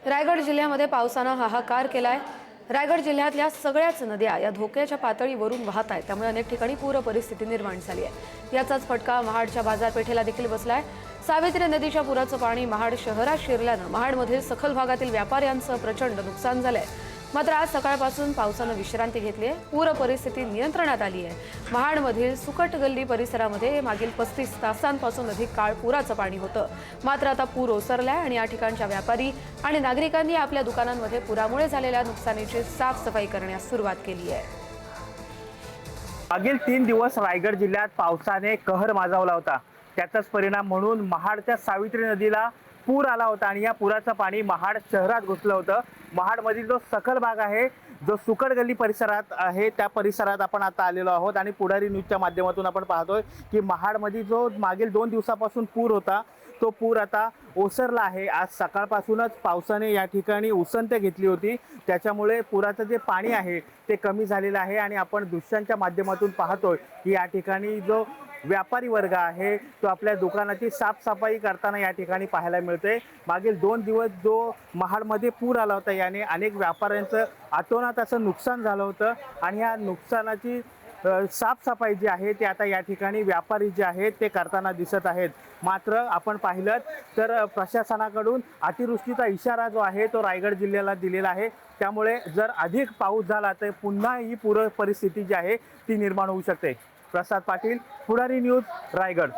रायगड जिल्ह्यामध्ये पावसानं हाहाकार केलाय। रायगड जिल्ह्यातल्या सगळ्याच नद्या या धोक्याच्या पातळीवरून वाहत आहेत, त्यामुळे अनेक ठिकाणी पूर परिस्थिती निर्माण झाली आहे। याचाच फटका महाडच्या बाजारपेठेला देखील बसलाय। सावित्री नदीच्या पुराचं पाणी महाड शहरात शिरल्यानं महाडमधील सखल भागातील व्यापाऱ्यांचं प्रचंड नुकसान झालंय। मात्र आज सकाळपासून पावसानं विश्रांती घेतली आहे। पूर परिस्थिती नियंत्रणात आली आहे। महाडमधील सुकट गल्ली परिसरामध्ये मागील 35 तासांपासून अधिक काळ पुराचं पाणी होतं। मात्र आता पूर ओसरलाय आणि या ठिकाणच्या व्यापारी आणि नागरिकांनी आपल्या दुकानांमध्ये पुरामुळे झालेल्या नुकसानीची साफसफाई करण्यास सुरुवात केली आहे। मागील 3 दिवस रायगड जिल्ह्यात पावसाने कहर माजवला होता। त्याचाच परिणाम म्हणून महाडच्या सावित्री नदीला पूर आला होता आणि या पुराचं पाणी महाड शहरात घुसलं होतं। महाडमधील जो सखल भाग आहे, जो सुकट गल्ली परिसरात आहे, त्या परिसरात आपण आता आलेलो आहोत आणि पुढारी न्यूजच्या माध्यमातून आपण पाहतोय की महाडमध्ये जो मागील 2 दिवसापासून पूर होता, तो पूर आता ओसरला आहे। आज सकाळपासूनच पावसाने या ठिकाणी उसंत घेतली होती, त्याच्यामुळे पुराचं जे पाणी आहे ते कमी झालेलं आहे आणि आपण दृश्यांच्या माध्यमातून पाहतोय की या ठिकाणी जो व्यापारी वर्ग आहे तो आपल्या दुकानाची साफसफाई करताना या ठिकाणी पाहायला मिळते। मागील 2 दिवस जो महाडमध्ये पूर आला होता, याने अनेक व्यापाऱ्यांचं अतोनात असं नुकसान झालं होतं आणि या नुकसानाची साफसफाई जी आहे ते आता या ठिकाणी व्यापारी जे आहेत ते करताना दिसत आहेत। मात्र आपण पाहिलं तर प्रशासनाकडून अतिवृष्टीचा इशारा जो आहे तो रायगड जिल्ह्याला दिलेला आहे, त्यामुळे जर अधिक पाऊस झाला तर पुन्हा ही पूर परिस्थिती जी आहे ती निर्माण होऊ शकते। प्रसाद पाटील, पुढारी न्यूज, रायगड।